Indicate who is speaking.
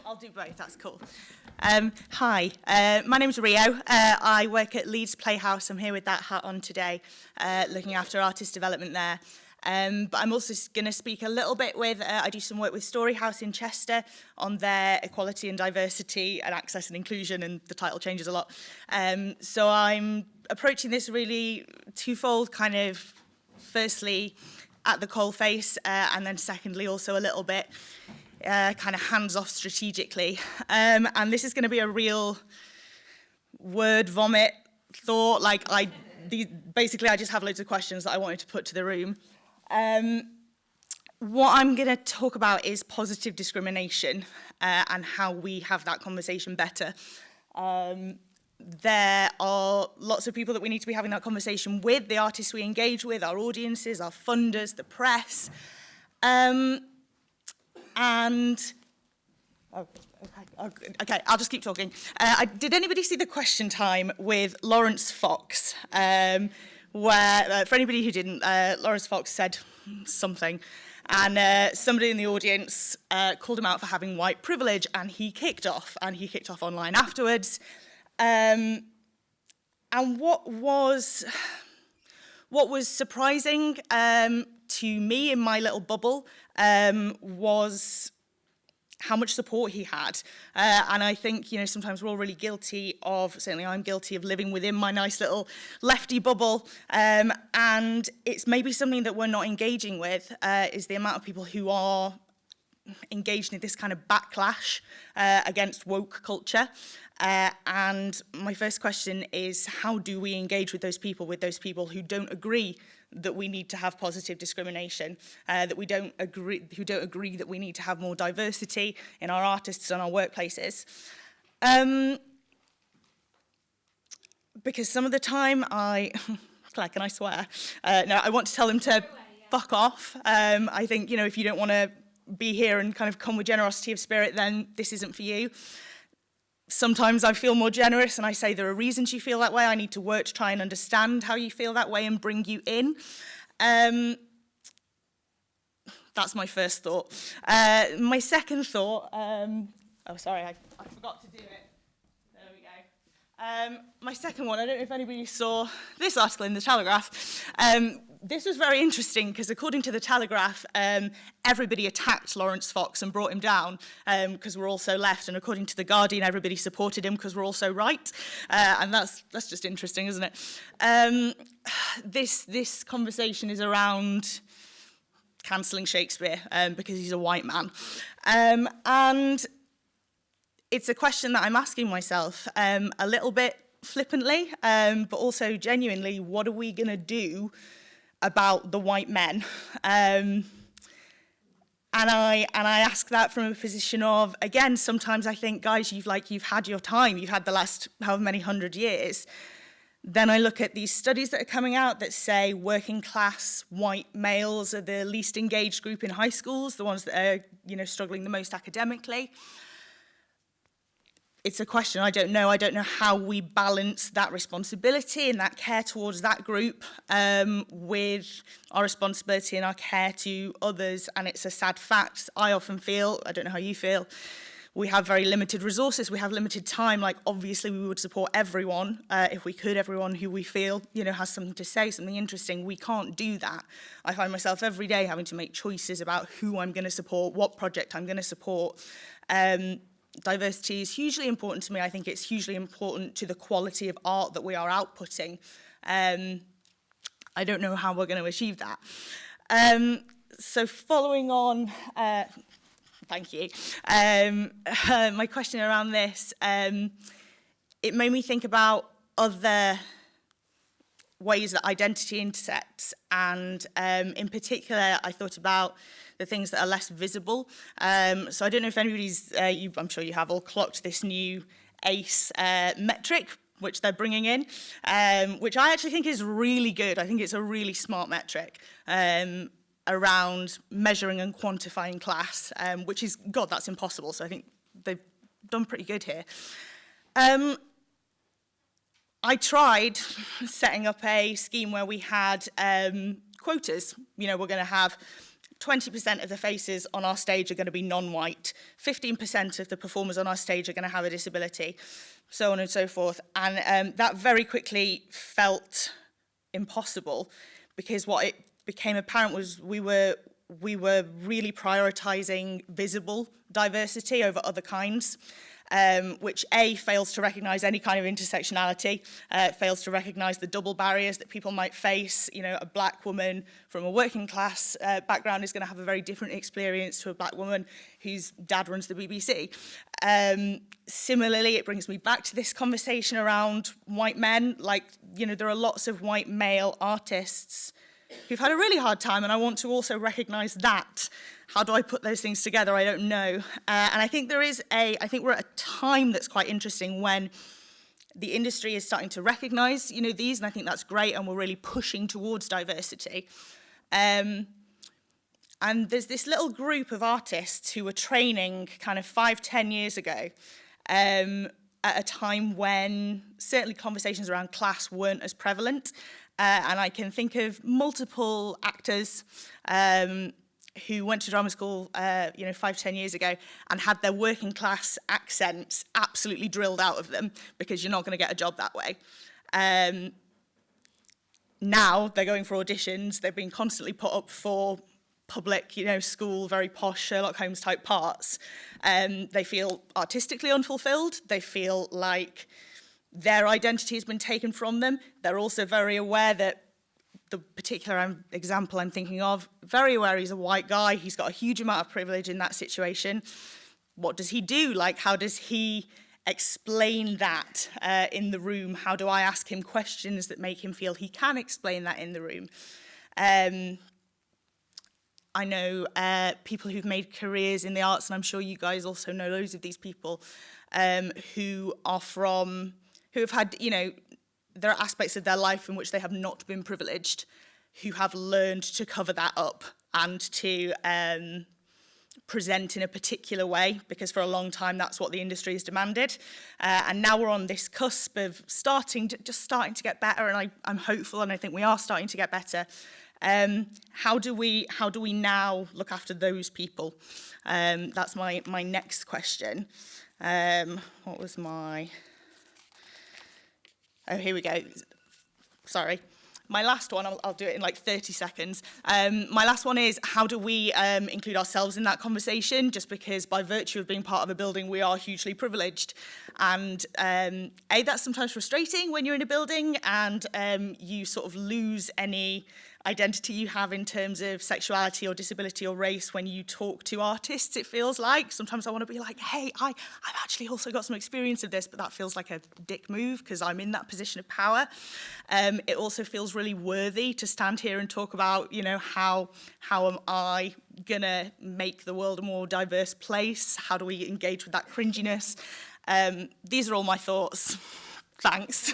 Speaker 1: I'll do both, that's cool. Hi, my name's Rio. I work at Leeds Playhouse. I'm here with that hat on today, looking after artist development there. But I'm also going to speak a little bit with, I do some work with Storyhouse in Chester on their equality and diversity and access and inclusion, and the title changes a lot. So I'm approaching this really twofold, kind of firstly at the coalface, and then secondly also a little bit kind of hands-off strategically. And this is going to be a real word vomit thought. Like basically I just have loads of questions that I wanted to put to the room. What I'm going to talk about is positive discrimination and how we have that conversation better. There are lots of people that we need to be having that conversation with, the artists we engage with, our audiences, our funders, the press. Okay, I'll just keep talking. Did anybody see the question time with Lawrence Fox? Where, for anybody who didn't, Lawrence Fox said something, and somebody in the audience called him out for having white privilege, and he kicked off online afterwards. And what was surprising to me in my little bubble was how much support he had. And I think, sometimes we're all really guilty of, certainly I'm guilty of living within my nice little lefty bubble. And it's maybe something that we're not engaging with, is the amount of people who are engaged in this kind of backlash against woke culture. And my first question is, how do we engage with those people who don't agree that we need to have positive discrimination, who don't agree that we need to have more diversity in our artists and our workplaces? Because some of the time Claire, can I swear? No, I want to tell them to fuck off. I think, if you don't want to be here and kind of come with generosity of spirit, then this isn't for you. Sometimes I feel more generous and I say there are reasons you feel that way. I need to work to try and understand how you feel that way and bring you in. That's my first thought. My second thought, sorry, I forgot to do it. There we go. My second one, I don't know if anybody saw this article in the Telegraph. This was very interesting because according to the Telegraph, everybody attacked Lawrence Fox and brought him down because we're all so left. And according to the Guardian, everybody supported him because we're all so right. And that's just interesting, isn't it? This conversation is around cancelling Shakespeare because he's a white man. And it's a question that I'm asking myself a little bit flippantly, but also genuinely, what are we going to do about the white men? And I ask that from a position of, again, sometimes I think, guys, you've had your time, you've had the last however many 100 years. Then I look at these studies that are coming out that say working class white males are the least engaged group in high schools, the ones that are, struggling the most academically. It's a question I don't know. I don't know how we balance that responsibility and that care towards that group with our responsibility and our care to others. And it's a sad fact. I often feel, I don't know how you feel, we have very limited resources. We have limited time. Like, obviously, we would support everyone if we could, everyone who we feel, has something to say, something interesting. We can't do that. I find myself every day having to make choices about who I'm going to support, what project I'm going to support. Diversity is hugely important to me. I think it's hugely important to the quality of art that we are outputting. I don't know how we're going to achieve that. So following on, thank you. My question around this, it made me think about other ways that identity intersects, and in particular, I thought about the things that are less visible. So I don't know if anybody's, I'm sure you have all clocked this new ACE metric, which they're bringing in, which I actually think is really good. I think it's a really smart metric around measuring and quantifying class, which is, God, that's impossible. So I think they've done pretty good here. I tried setting up a scheme where we had quotas. We're going to have 20% of the faces on our stage are going to be non-white, 15% of the performers on our stage are going to have a disability, so on and so forth. And that very quickly felt impossible, because what it became apparent was we were really prioritizing visible diversity over other kinds, which A, fails to recognize any kind of intersectionality, fails to recognize the double barriers that people might face. You know, a black woman from a working class background is going to have a very different experience to a black woman whose dad runs the BBC. Similarly, it brings me back to this conversation around white men. Like, you know, there are lots of white male artists who've had a really hard time, and I want to also recognize that. How do I put those things together? I don't know. And I think I think we're at a time that's quite interesting when the industry is starting to recognize, you know, these, and I think that's great, and we're really pushing towards diversity. And there's this little group of artists who were training kind of 5-10 years ago, at a time when certainly conversations around class weren't as prevalent. And I can think of multiple actors who went to drama school, 5-10 years ago, and had their working class accents absolutely drilled out of them, because you're not going to get a job that way. Now they're going for auditions. They've been constantly put up for public, school, very posh Sherlock Holmes type parts. They feel artistically unfulfilled. They feel like their identity has been taken from them. They're also very aware that the particular example I'm thinking of, very aware he's a white guy. He's got a huge amount of privilege in that situation. What does he do? Like, how does he explain that in the room? How do I ask him questions that make him feel he can explain that in the room? I know people who've made careers in the arts, and I'm sure you guys also know loads of these people who have had, there are aspects of their life in which they have not been privileged, who have learned to cover that up and to present in a particular way, because for a long time that's what the industry has demanded. And now we're on this cusp of starting to get better, and I'm hopeful, and I think we are starting to get better. How do we now look after those people? That's my next question. What was my... Oh, here we go. Sorry. My last one, I'll do it in like 30 seconds. My last one is, how do we include ourselves in that conversation? Just because by virtue of being part of a building, we are hugely privileged. And that's sometimes frustrating when you're in a building and you sort of lose any identity you have in terms of sexuality or disability or race when you talk to artists, it feels like. Sometimes I want to be like, hey, I've actually also got some experience of this, but that feels like a dick move because I'm in that position of power. It also feels really worthy to stand here and talk about, how am I gonna make the world a more diverse place? How do we engage with that cringiness? These are all my thoughts. Thanks.